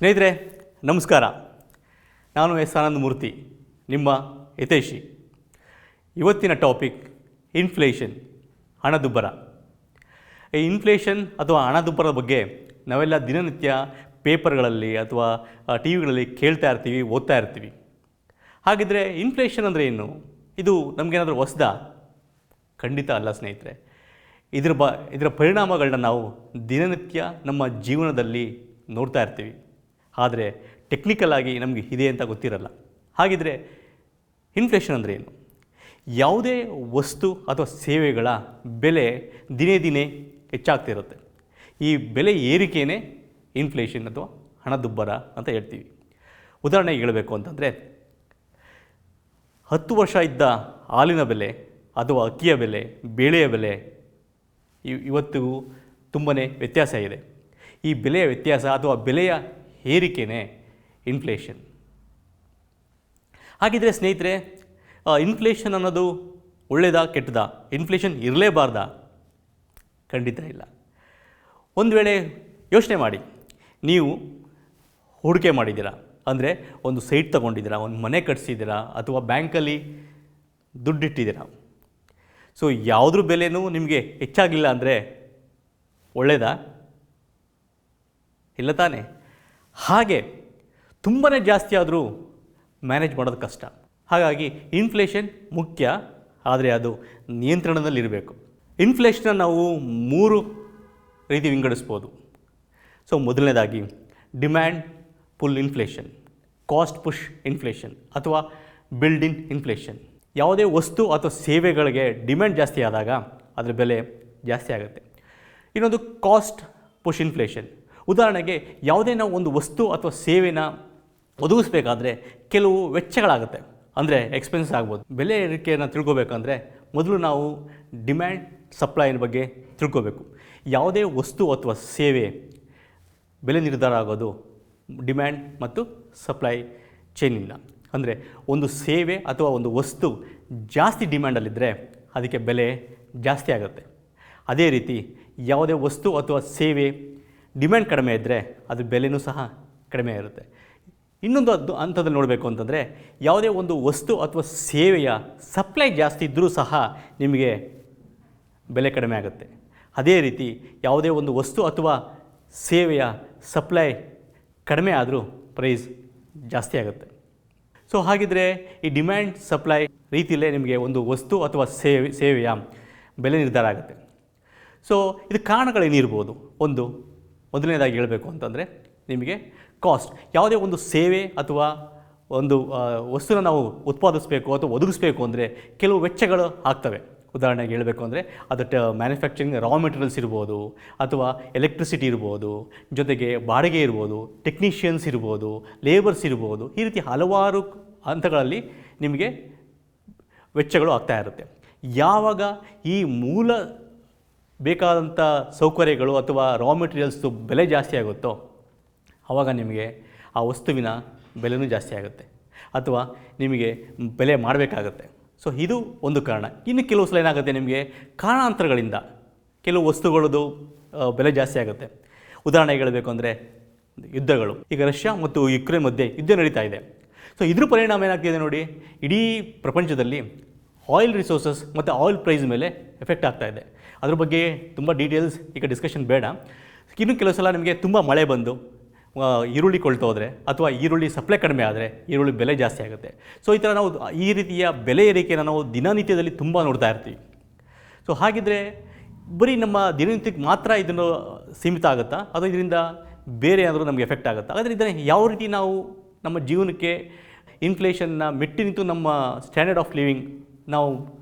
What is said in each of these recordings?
ಸ್ನೇಹಿತರೆ ನಮಸ್ಕಾರ. ನಾನು ಎಸ್ ಆನಂದ ಮೂರ್ತಿ, ನಿಮ್ಮ ಹಿತೈಷಿ. ಇವತ್ತಿನ ಟಾಪಿಕ್ ಇನ್ಫ್ಲೇಷನ್, ಹಣದುಬ್ಬರ. ಈ ಇನ್ಫ್ಲೇಷನ್ ಅಥವಾ ಹಣದುಬ್ಬರದ ಬಗ್ಗೆ ನಾವೆಲ್ಲ ದಿನನಿತ್ಯ ಪೇಪರ್ಗಳಲ್ಲಿ ಅಥವಾ ಟಿ ವಿಗಳಲ್ಲಿ ಕೇಳ್ತಾ ಇರ್ತೀವಿ, ಓದ್ತಾ ಇರ್ತೀವಿ. ಹಾಗಿದ್ರೆ ಇನ್ಫ್ಲೇಷನ್ ಅಂದರೆ ಏನು? ಇದು ನಮಗೇನಾದರೂ ಹೊಸದಾ? ಖಂಡಿತ ಅಲ್ಲ ಸ್ನೇಹಿತರೆ. ಇದರ ಪರಿಣಾಮಗಳನ್ನ ನಾವು ದಿನನಿತ್ಯ ನಮ್ಮ ಜೀವನದಲ್ಲಿ ನೋಡ್ತಾ ಇರ್ತೀವಿ. ಆದರೆ ಟೆಕ್ನಿಕಲ್ ಆಗಿ ನಮಗೆ ಇದೆ ಅಂತ ಗೊತ್ತಿರಲ್ಲ. ಹಾಗಿದ್ರೆ ಇನ್ಫ್ಲೇಷನ್ ಅಂದರೆ ಏನು? ಯಾವುದೇ ವಸ್ತು ಅಥವಾ ಸೇವೆಗಳ ಬೆಲೆ ದಿನೇ ದಿನೇ ಹೆಚ್ಚಾಗ್ತಿರುತ್ತೆ. ಈ ಬೆಲೆ ಏರಿಕೆಯೇ ಇನ್ಫ್ಲೇಷನ್ ಅಥವಾ ಹಣದುಬ್ಬರ ಅಂತ ಹೇಳ್ತೀವಿ. ಉದಾಹರಣೆಗೆ ಹೇಳಬೇಕು ಅಂತಂದರೆ, 10 ವರ್ಷ ಇದ್ದ ಹಾಲಿನ ಬೆಲೆ ಅಥವಾ ಅಕ್ಕಿಯ ಬೆಲೆ, ಬೇಳೆಯ ಬೆಲೆ ಇವತ್ತಿಗೂ ತುಂಬಾ ವ್ಯತ್ಯಾಸ ಇದೆ. ಈ ಬೆಲೆಯ ವ್ಯತ್ಯಾಸ ಅಥವಾ ಬೆಲೆಯ ಏರಿಕೆಯೇ ಇನ್ಫ್ಲೇಷನ್. ಹಾಗಿದ್ರೆ ಸ್ನೇಹಿತರೆ, ಇನ್ಫ್ಲೇಷನ್ ಅನ್ನೋದು ಒಳ್ಳೆಯದಾ ಕೆಟ್ಟದಾ? ಇನ್ಫ್ಲೇಷನ್ ಇರಲೇಬಾರ್ದಾ? ಖಂಡಿತ ಇಲ್ಲ. ಒಂದು ವೇಳೆ ಯೋಚನೆ ಮಾಡಿ, ನೀವು ಹೂಡಿಕೆ ಮಾಡಿದ್ದೀರಾ, ಅಂದರೆ ಒಂದು ಸೈಟ್ ತೊಗೊಂಡಿದ್ದೀರಾ, ಒಂದು ಮನೆ ಕಟ್ಸಿದ್ದೀರಾ, ಅಥವಾ ಬ್ಯಾಂಕಲ್ಲಿ ದುಡ್ಡಿಟ್ಟಿದ್ದೀರಾ. ಸೊ ಯಾವುದ್ರ ಬೆಲೆನೂ ನಿಮಗೆ ಹೆಚ್ಚಾಗಿಲ್ಲ ಅಂದರೆ ಒಳ್ಳೆಯದಾ? ಇಲ್ಲ ತಾನೇ? ಹಾಗೆ ತುಂಬಾ ಜಾಸ್ತಿ ಆದರೂ ಮ್ಯಾನೇಜ್ ಮಾಡೋದು ಕಷ್ಟ. ಹಾಗಾಗಿ ಇನ್ಫ್ಲೇಷನ್ ಮುಖ್ಯ, ಆದರೆ ಅದು ನಿಯಂತ್ರಣದಲ್ಲಿರಬೇಕು. ಇನ್ಫ್ಲೇಷನ್ನ ನಾವು 3 ರೀತಿ ವಿಂಗಡಿಸ್ಬೋದು. ಸೊ ಮೊದಲನೇದಾಗಿ demand pull inflation, cost push inflation ಅಥವಾ ಬಿಲ್ಡ್ ಇನ್ ಇನ್ಫ್ಲೇಷನ್. ಯಾವುದೇ ವಸ್ತು ಅಥವಾ ಸೇವೆಗಳಿಗೆ ಡಿಮ್ಯಾಂಡ್ ಜಾಸ್ತಿ ಆದಾಗ ಅದರ ಬೆಲೆ ಜಾಸ್ತಿ ಆಗುತ್ತೆ. ಇನ್ನೊಂದು ಕಾಸ್ಟ್ ಪುಷ್ ಇನ್ಫ್ಲೇಷನ್. ಉದಾಹರಣೆಗೆ, ಯಾವುದೇ ನಾವು ಒಂದು ವಸ್ತು ಅಥವಾ ಸೇವೆನ ಒದಗಿಸ್ಬೇಕಾದ್ರೆ ಕೆಲವು ವೆಚ್ಚಗಳಾಗುತ್ತೆ, ಅಂದರೆ ಎಕ್ಸ್ಪೆನ್ಸ್ ಆಗ್ಬೋದು. ಬೆಲೆ ಏರಿಕೆಯನ್ನು ತಿಳ್ಕೊಬೇಕಂದ್ರೆ ಮೊದಲು ನಾವು ಡಿಮ್ಯಾಂಡ್ ಸಪ್ಲೈನ ಬಗ್ಗೆ ತಿಳ್ಕೊಬೇಕು. ಯಾವುದೇ ವಸ್ತು ಅಥವಾ ಸೇವೆ ಬೆಲೆ ನಿರ್ಧಾರ ಆಗೋದು ಡಿಮ್ಯಾಂಡ್ ಮತ್ತು ಸಪ್ಲೈ ಚೈನಿಂದ. ಅಂದರೆ ಒಂದು ಸೇವೆ ಅಥವಾ ಒಂದು ವಸ್ತು ಜಾಸ್ತಿ ಡಿಮ್ಯಾಂಡಲ್ಲಿದ್ದರೆ ಅದಕ್ಕೆ ಬೆಲೆ ಜಾಸ್ತಿ ಆಗುತ್ತೆ. ಅದೇ ರೀತಿ ಯಾವುದೇ ವಸ್ತು ಅಥವಾ ಸೇವೆ ಡಿಮ್ಯಾಂಡ್ ಕಡಿಮೆ ಇದ್ದರೆ ಅದ್ರ ಬೆಲೆನೂ ಸಹ ಕಡಿಮೆ ಇರುತ್ತೆ. ಇನ್ನೊಂದು ಹಂತದಲ್ಲಿ ನೋಡಬೇಕು ಅಂತಂದರೆ, ಯಾವುದೇ ಒಂದು ವಸ್ತು ಅಥವಾ ಸೇವೆಯ ಸಪ್ಲೈ ಜಾಸ್ತಿ ಇದ್ದರೂ ಸಹ ನಿಮಗೆ ಬೆಲೆ ಕಡಿಮೆ ಆಗುತ್ತೆ. ಅದೇ ರೀತಿ ಯಾವುದೇ ಒಂದು ವಸ್ತು ಅಥವಾ ಸೇವೆಯ ಸಪ್ಲೈ ಕಡಿಮೆ ಆದರೂ ಪ್ರೈಸ್ ಜಾಸ್ತಿ ಆಗುತ್ತೆ. ಸೊ ಹಾಗಿದ್ರೆ ಈ ಡಿಮ್ಯಾಂಡ್ ಸಪ್ಲೈ ರೀತಿಯಲ್ಲೇ ನಿಮಗೆ ಒಂದು ವಸ್ತು ಅಥವಾ ಸೇವೆಯ ಬೆಲೆ ನಿರ್ಧಾರ ಆಗುತ್ತೆ. ಸೊ ಇದು ಕಾರಣಗಳೇನಿರ್ಬೋದು? ಮೊದಲನೇದಾಗಿ ಹೇಳಬೇಕು ಅಂತಂದರೆ, ನಿಮಗೆ ಕಾಸ್ಟ್. ಯಾವುದೇ ಒಂದು ಸೇವೆ ಅಥವಾ ಒಂದು ವಸ್ತುನ ನಾವು ಉತ್ಪಾದಿಸಬೇಕು ಅಥವಾ ಒದಗಿಸ್ಬೇಕು ಅಂದರೆ ಕೆಲವು ವೆಚ್ಚಗಳು ಆಗ್ತವೆ. ಉದಾಹರಣೆಗೆ ಹೇಳಬೇಕು ಅಂದರೆ, ಅದು ಮ್ಯಾನುಫ್ಯಾಕ್ಚರಿಂಗ್ ರಾ ಮೆಟೀರಿಯಲ್ಸ್ ಇರ್ಬೋದು, ಅಥವಾ ಎಲೆಕ್ಟ್ರಿಸಿಟಿ ಇರ್ಬೋದು, ಜೊತೆಗೆ ಬಾಡಿಗೆ ಇರ್ಬೋದು, ಟೆಕ್ನಿಷಿಯನ್ಸ್ ಇರ್ಬೋದು, ಲೇಬರ್ಸ್ ಇರ್ಬೋದು. ಈ ರೀತಿ ಹಲವಾರು ಹಂತಗಳಲ್ಲಿ ನಿಮಗೆ ವೆಚ್ಚಗಳು ಆಗ್ತಾ ಇರುತ್ತೆ. ಯಾವಾಗ ಈ ಮೂಲ ಬೇಕಾದಂಥ ಸೌಕರ್ಯಗಳು ಅಥವಾ ರಾ ಮೆಟೀರಿಯಲ್ಸ್ದು ಬೆಲೆ ಜಾಸ್ತಿ ಆಗುತ್ತೋ ಆವಾಗ ನಿಮಗೆ ಆ ವಸ್ತುವಿನ ಬೆಲೆನೂ ಜಾಸ್ತಿ ಆಗುತ್ತೆ, ಅಥವಾ ನಿಮಗೆ ಬೆಲೆ ಮಾಡಬೇಕಾಗತ್ತೆ. ಸೊ ಇದು ಒಂದು ಕಾರಣ. ಇನ್ನು ಕೆಲವು ಸಲ ಏನಾಗುತ್ತೆ, ನಿಮಗೆ ಕಾರಣಾಂತರಗಳಿಂದ ಕೆಲವು ವಸ್ತುಗಳದ್ದು ಬೆಲೆ ಜಾಸ್ತಿ ಆಗುತ್ತೆ. ಉದಾಹರಣೆಗೆ ಹೇಳಬೇಕು ಅಂದರೆ, ಯುದ್ಧಗಳು. ಈಗ ರಷ್ಯಾ ಮತ್ತು ಯುಕ್ರೇನ್ ಮಧ್ಯೆ ಯುದ್ಧ ನಡೀತಾ ಇದೆ. ಸೊ ಇದ್ರ ಪರಿಣಾಮ ಏನಾಗ್ತಿದೆ ನೋಡಿ, ಇಡೀ ಪ್ರಪಂಚದಲ್ಲಿ ಆಯಿಲ್ ರಿಸೋರ್ಸಸ್ ಮತ್ತು ಆಯಿಲ್ ಪ್ರೈಸ್ ಮೇಲೆ ಎಫೆಕ್ಟ್ ಆಗ್ತಾ ಇದೆ. ಅದ್ರ ಬಗ್ಗೆ ತುಂಬ ಡೀಟೇಲ್ಸ್ ಈಗ ಡಿಸ್ಕಷನ್ ಬೇಡ. ಇನ್ನು ಕೆಲವು ಸಲ ನಿಮಗೆ ತುಂಬ ಮಳೆ ಬಂದು ಈರುಳ್ಳಿ ಕೊಳ್ತೋದ್ರೆ, ಅಥವಾ ಈರುಳ್ಳಿ ಸಪ್ಲೈ ಕಡಿಮೆ ಆದರೆ ಈರುಳ್ಳಿ ಬೆಲೆ ಜಾಸ್ತಿ ಆಗುತ್ತೆ. ಸೊ ಈ ಥರ ನಾವು ಈ ರೀತಿಯ ಬೆಲೆ ಏರಿಕೆಯನ್ನು ನಾವು ದಿನನಿತ್ಯದಲ್ಲಿ ತುಂಬ ನೋಡ್ತಾ ಇರ್ತೀವಿ. ಸೊ ಹಾಗಿದ್ರೆ ಬರೀ ನಮ್ಮ ದಿನನಿತ್ಯಕ್ಕೆ ಮಾತ್ರ ಇದನ್ನು ಸೀಮಿತ ಆಗುತ್ತಾ, ಅಥವಾ ಇದರಿಂದ ಬೇರೆ ಏನಾದರೂ ನಮಗೆ ಎಫೆಕ್ಟ್ ಆಗುತ್ತಾ? ಹಾಗಾದರೆ ಇದನ್ನು ಯಾವ ರೀತಿ ನಾವು ನಮ್ಮ ಜೀವನಕ್ಕೆ ಇನ್ಫ್ಲೇಷನ್ನ ಮೆಟ್ಟಿ ನಿಂತು ನಮ್ಮ ಸ್ಟ್ಯಾಂಡರ್ಡ್ ಆಫ್ ಲಿವಿಂಗ್ ನಾವು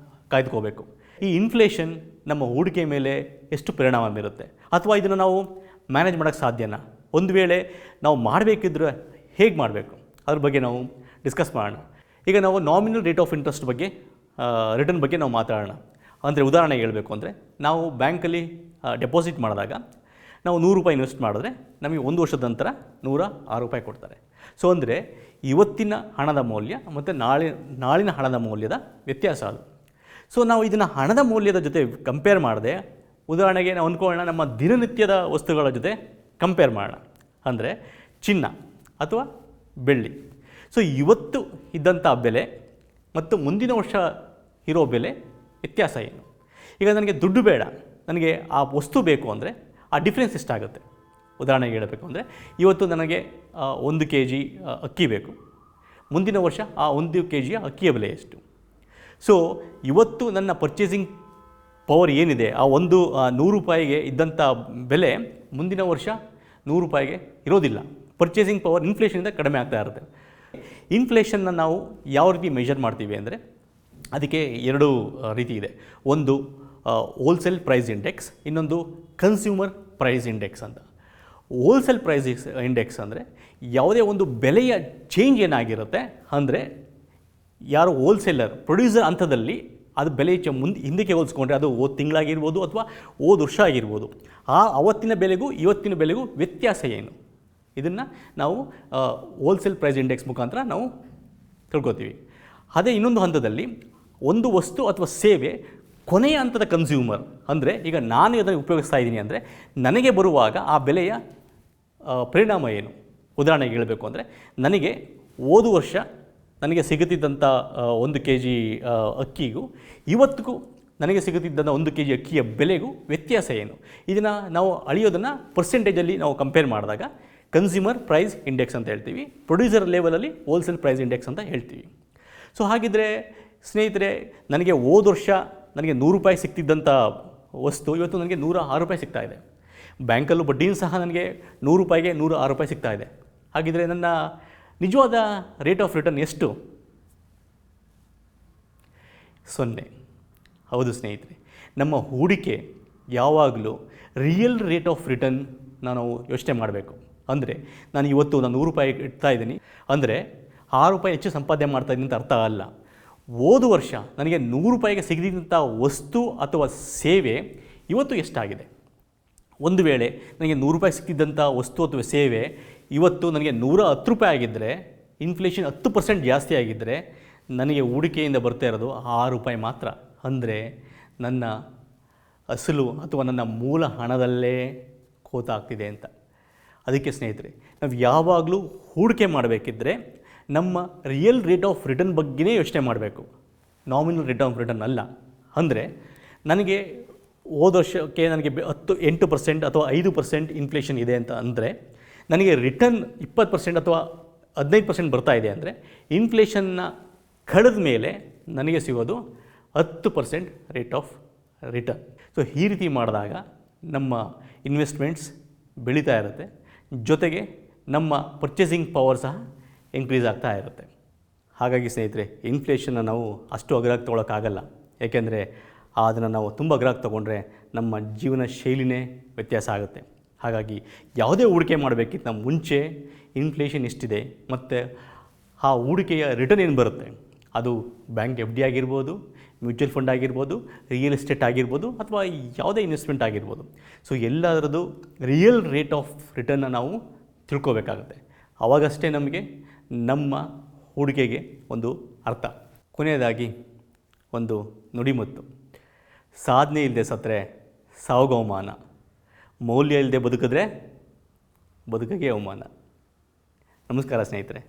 ಕಾಯ್ದುಕೋಬೇಕು? ಈ ಇನ್ಫ್ಲೇಷನ್ ನಮ್ಮ ಹೂಡಿಕೆ ಮೇಲೆ ಎಷ್ಟು ಪರಿಣಾಮ ಬೀರುತ್ತೆ, ಅಥವಾ ಇದನ್ನು ನಾವು ಮ್ಯಾನೇಜ್ ಮಾಡೋಕ್ಕೆ ಸಾಧ್ಯನಾ? ಒಂದು ವೇಳೆ ನಾವು ಮಾಡಬೇಕಿದ್ರೆ ಹೇಗೆ ಮಾಡಬೇಕು, ಅದ್ರ ಬಗ್ಗೆ ನಾವು ಡಿಸ್ಕಸ್ ಮಾಡೋಣ. ಈಗ ನಾವು ನಾಮಿನಲ್ ರೇಟ್ ಆಫ್ ಇಂಟ್ರೆಸ್ಟ್ ಬಗ್ಗೆ, ರಿಟರ್ನ್ ಬಗ್ಗೆ ನಾವು ಮಾತಾಡೋಣ. ಅಂದರೆ ಉದಾಹರಣೆಗೆ ಹೇಳಬೇಕು ಅಂದರೆ, ನಾವು ಬ್ಯಾಂಕಲ್ಲಿ ಡೆಪಾಸಿಟ್ ಮಾಡಿದಾಗ ನಾವು 100 ರೂಪಾಯಿ ಇನ್ವೆಸ್ಟ್ ಮಾಡಿದ್ರೆ ನಮಗೆ 1 ವರ್ಷದ ನಂತರ 106 ರೂಪಾಯಿ ಕೊಡ್ತಾರೆ. ಸೊ ಅಂದರೆ ಇವತ್ತಿನ ಹಣದ ಮೌಲ್ಯ ಮತ್ತು ನಾಳಿನ ಹಣದ ಮೌಲ್ಯದ ವ್ಯತ್ಯಾಸ ಅದು. ಸೊ ನಾವು ಇದನ್ನು ಹಣದ ಮೌಲ್ಯದ ಜೊತೆ ಕಂಪೇರ್ ಮಾಡದೆ, ಉದಾಹರಣೆಗೆ ನಾವು ಅಂದ್ಕೊಳ್ಳೋಣ ನಮ್ಮ ದಿನನಿತ್ಯದ ವಸ್ತುಗಳ ಜೊತೆ ಕಂಪೇರ್ ಮಾಡೋಣ. ಅಂದರೆ ಚಿನ್ನ, ಅಥವಾ ಬೆಳ್ಳಿ. ಸೊ ಇವತ್ತು ಇದ್ದಂಥ ಬೆಲೆ ಮತ್ತು ಮುಂದಿನ ವರ್ಷ ಇರೋ ಬೆಲೆ ವ್ಯತ್ಯಾಸ ಏನು? ಈಗ ನನಗೆ ದುಡ್ಡು ಬೇಡ, ನನಗೆ ಆ ವಸ್ತು ಬೇಕು ಅಂದರೆ ಆ ಡಿಫ್ರೆನ್ಸ್ ಎಷ್ಟಾಗುತ್ತೆ? ಉದಾಹರಣೆಗೆ ಹೇಳಬೇಕು ಅಂದರೆ ಇವತ್ತು ನನಗೆ 1 kg ಅಕ್ಕಿ ಬೇಕು, ಮುಂದಿನ ವರ್ಷ ಆ 1 kg ಅಕ್ಕಿಯ ಬೆಲೆ ಎಷ್ಟು? ಸೊ ಇವತ್ತು ನನ್ನ ಪರ್ಚೇಸಿಂಗ್ ಪವರ್ ಏನಿದೆ, ಆ 100 ರೂಪಾಯಿಗೆ ಇದ್ದಂಥ ಬೆಲೆ ಮುಂದಿನ ವರ್ಷ 100 ರೂಪಾಯಿಗೆ ಇರೋದಿಲ್ಲ. ಪರ್ಚೇಸಿಂಗ್ ಪವರ್ ಇನ್ಫ್ಲೇಷನಿಂದ ಕಡಿಮೆ ಆಗ್ತಾ ಇರುತ್ತೆ. ಇನ್ಫ್ಲೇಷನ್ನ ನಾವು ಯಾವ ರೀತಿ ಮೆಷರ್ ಮಾಡ್ತೀವಿ ಅಂದರೆ ಅದಕ್ಕೆ 2 ರೀತಿ ಇದೆ. ಒಂದು ಹೋಲ್ಸೇಲ್ ಪ್ರೈಸ್ ಇಂಡೆಕ್ಸ್, ಇನ್ನೊಂದು ಕನ್ಸ್ಯೂಮರ್ ಪ್ರೈಸ್ ಇಂಡೆಕ್ಸ್ ಅಂತ. ಹೋಲ್ಸೇಲ್ ಪ್ರೈಸ್ ಇಂಡೆಕ್ಸ್ ಅಂದರೆ ಯಾವುದೇ ಒಂದು ಬೆಲೆಯ ಚೇಂಜ್ ಏನಾಗಿರುತ್ತೆ ಅಂದರೆ ಯಾರು ಹೋಲ್ಸೇಲರ್ ಪ್ರೊಡ್ಯೂಸರ್ ಹಂತದಲ್ಲಿ ಅದು ಬೆಲೆ ಹಿಂದಕ್ಕೆ ಹೋಲಿಸ್ಕೊಂಡ್ರೆ ಅದು ಹೋದ ತಿಂಗಳಾಗಿರ್ಬೋದು ಅಥವಾ ಹೋದ ವರ್ಷ ಆಗಿರ್ಬೋದು, ಅವತ್ತಿನ ಬೆಲೆಗೂ ಇವತ್ತಿನ ಬೆಲೆಗೂ ವ್ಯತ್ಯಾಸ ಏನು? ಇದನ್ನು ನಾವು ಹೋಲ್ಸೇಲ್ ಪ್ರೈಸ್ ಇಂಡೆಕ್ಸ್ ಮುಖಾಂತರ ನಾವು ತಿಳ್ಕೊತೀವಿ. ಅದೇ ಇನ್ನೊಂದು ಹಂತದಲ್ಲಿ ಒಂದು ವಸ್ತು ಅಥವಾ ಸೇವೆ ಕೊನೆಯ ಹಂತದ ಕನ್ಸ್ಯೂಮರ್ ಅಂದರೆ ಈಗ ನಾನು ಅದನ್ನು ಉಪಯೋಗಿಸ್ತಾ ಇದ್ದೀನಿ ಅಂದರೆ ನನಗೆ ಬರುವಾಗ ಆ ಬೆಲೆಯ ಪರಿಣಾಮ ಏನು? ಉದಾಹರಣೆಗೆ ಹೇಳಬೇಕು ಅಂದರೆ ನನಗೆ ಹೋದ ವರ್ಷ ನನಗೆ ಸಿಗುತ್ತಿದ್ದಂಥ 1 kg ಅಕ್ಕಿಗೂ ಇವತ್ತಿಗೂ ನನಗೆ ಸಿಗುತ್ತಿದ್ದಂಥ 1 kg ಅಕ್ಕಿಯ ಬೆಲೆಗೂ ವ್ಯತ್ಯಾಸ ಏನು? ಇದನ್ನು ನಾವು ಅಳಿಯೋದನ್ನು ಪರ್ಸೆಂಟೇಜಲ್ಲಿ ನಾವು ಕಂಪೇರ್ ಮಾಡಿದಾಗ ಕನ್ಸ್ಯೂಮರ್ ಪ್ರೈಸ್ ಇಂಡೆಕ್ಸ್ ಅಂತ ಹೇಳ್ತೀವಿ, ಪ್ರೊಡ್ಯೂಸರ್ ಲೆವೆಲಲ್ಲಿ ಹೋಲ್ಸೇಲ್ ಪ್ರೈಸ್ ಇಂಡೆಕ್ಸ್ ಅಂತ ಹೇಳ್ತೀವಿ. ಸೊ ಹಾಗಿದ್ದರೆ ಸ್ನೇಹಿತರೆ, ನನಗೆ ಹೋದ ವರ್ಷ ನನಗೆ 100 ರೂಪಾಯಿ ಸಿಗ್ತಿದ್ದಂಥ ವಸ್ತು ಇವತ್ತು ನನಗೆ 106 ರೂಪಾಯಿ ಸಿಗ್ತಾ ಇದೆ. ಬ್ಯಾಂಕಲ್ಲೂ ಬಡ್ಡಿನೂ ಸಹ ನನಗೆ 100 ರೂಪಾಯಿಗೆ 106 ರೂಪಾಯಿ ಸಿಗ್ತಾ ಇದೆ. ಹಾಗಿದ್ದರೆ ನನ್ನ ನಿಜವಾದ ರೇಟ್ ಆಫ್ ರಿಟರ್ನ್ ಎಷ್ಟು? 0. ಹೌದು ಸ್ನೇಹಿತರೆ, ನಮ್ಮ ಹೂಡಿಕೆ ಯಾವಾಗಲೂ ರಿಯಲ್ ರೇಟ್ ಆಫ್ ರಿಟರ್ನ್ ನಾವು ಯೋಚನೆ ಮಾಡಬೇಕು. ಅಂದರೆ ನಾನು ಇವತ್ತು 100 ರೂಪಾಯಿ ಇಡ್ತಾ ಇದ್ದೀನಿ ಅಂದರೆ 6 ರೂಪಾಯಿ ಹೆಚ್ಚು ಸಂಪಾದನೆ ಮಾಡ್ತಾ ಇದ್ದೀನಿ ಅಂತ ಅರ್ಥ ಅಲ್ಲ. ಹೋದ ವರ್ಷ ನನಗೆ 100 ರೂಪಾಯಿಗೆ ಸಿಗದಿದ್ದಂಥ ವಸ್ತು ಅಥವಾ ಸೇವೆ ಇವತ್ತು ಎಷ್ಟಾಗಿದೆ? ಒಂದು ವೇಳೆ ನನಗೆ 100 ರೂಪಾಯಿ ಸಿಕ್ಕಿದ್ದಂಥ ವಸ್ತು ಅಥವಾ ಸೇವೆ ಇವತ್ತು ನನಗೆ 110 ರೂಪಾಯಿ ಆಗಿದ್ದರೆ, ಇನ್ಫ್ಲೇಷನ್ 10% ಜಾಸ್ತಿ ಆಗಿದ್ದರೆ ನನಗೆ ಹೂಡಿಕೆಯಿಂದ ಬರ್ತಾ ಇರೋದು 6 ರೂಪಾಯಿ ಮಾತ್ರ. ಅಂದರೆ ನನ್ನ ಅಸಲು ಅಥವಾ ನನ್ನ ಮೂಲ ಹಣದಲ್ಲೇ ಕೋತಾಗ್ತಿದೆ ಅಂತ. ಅದಕ್ಕೆ ಸ್ನೇಹಿತರೆ, ನಾವು ಯಾವಾಗಲೂ ಹೂಡಿಕೆ ಮಾಡಬೇಕಿದ್ರೆ ನಮ್ಮ ರಿಯಲ್ ರೇಟ್ ಆಫ್ ರಿಟರ್ನ್ ಬಗ್ಗೆನೇ ಯೋಚನೆ ಮಾಡಬೇಕು, ನಾಮಿನಲ್ ರೇಟ್ ಆಫ್ ರಿಟರ್ನ್ ಅಲ್ಲ. ಅಂದರೆ ನನಗೆ ಹೋದ ವರ್ಷಕ್ಕೆ ನನಗೆ 8% ಅಥವಾ 5% ಇನ್ಫ್ಲೇಷನ್ ಇದೆ ಅಂತ ಅಂದರೆ ನನಗೆ ರಿಟರ್ನ್ 20% ಅಥವಾ 15% ಬರ್ತಾ ಇದೆ ಅಂದರೆ ಇನ್ಫ್ಲೇಷನ್ನ ಕಳೆದ ಮೇಲೆ ನನಗೆ ಸಿಗೋದು 10% ರೇಟ್ ಆಫ್ ರಿಟರ್ನ್. ಸೊ ಈ ರೀತಿ ಮಾಡಿದಾಗ ನಮ್ಮ ಇನ್ವೆಸ್ಟ್ಮೆಂಟ್ಸ್ ಬೆಳೀತಾ ಇರುತ್ತೆ, ಜೊತೆಗೆ ನಮ್ಮ ಪರ್ಚೇಸಿಂಗ್ ಪವರ್ ಸಹ ಇನ್ಕ್ರೀಸ್ ಆಗ್ತಾ ಇರುತ್ತೆ. ಹಾಗಾಗಿ ಸ್ನೇಹಿತರೆ, ಇನ್ಫ್ಲೇಷನ್ನ ನಾವು ಅಷ್ಟು ಅಗ್ರಾಗಿ ತೊಗೊಳಕ್ಕಾಗಲ್ಲ. ಏಕೆಂದರೆ ಅದನ್ನು ನಾವು ತುಂಬ ಅಗ್ರಾಗಿ ತೊಗೊಂಡ್ರೆ ನಮ್ಮ ಜೀವನ ಶೈಲಿನೇ ವ್ಯತ್ಯಾಸ ಆಗುತ್ತೆ. ಹಾಗಾಗಿ ಯಾವುದೇ ಹೂಡಿಕೆ ಮಾಡಬೇಕಿತ್ತು ನಮ್ಮ ಮುಂಚೆ ಇನ್ಫ್ಲೇಷನ್ ಎಷ್ಟಿದೆ ಮತ್ತು ಆ ಹೂಡಿಕೆಯ ರಿಟರ್ನ್ ಏನು ಬರುತ್ತೆ, ಅದು ಬ್ಯಾಂಕ್ FD ಆಗಿರ್ಬೋದು, ಮ್ಯೂಚುವಲ್ ಫಂಡ್ ಆಗಿರ್ಬೋದು, ರಿಯಲ್ ಎಸ್ಟೇಟ್ ಆಗಿರ್ಬೋದು ಅಥವಾ ಯಾವುದೇ ಇನ್ವೆಸ್ಟ್ಮೆಂಟ್ ಆಗಿರ್ಬೋದು. ಸೊ ಎಲ್ಲದರದ್ದು ರಿಯಲ್ ರೇಟ್ ಆಫ್ ರಿಟರ್ನ್ನ ನಾವು ತಿಳ್ಕೊಬೇಕಾಗುತ್ತೆ. ಆವಾಗಷ್ಟೇ ನಮಗೆ ನಮ್ಮ ಹೂಡಿಕೆಗೆ ಒಂದು ಅರ್ಥ. ಕೊನೆಯದಾಗಿ ಒಂದು ನುಡಿಮುತ್ತು: ಸಾಧನೆ ಇಲ್ಲದೆ ಸತ್ತರೆ ಸಾವಿಗೆ ಅವಮಾನ, ಮೌಲ್ಯ ಇಲ್ಲದೆ ಬದುಕಿದ್ರೆ ಬದುಕಿಗೆ ಅವಮಾನ. ನಮಸ್ಕಾರ ಸ್ನೇಹಿತರೆ.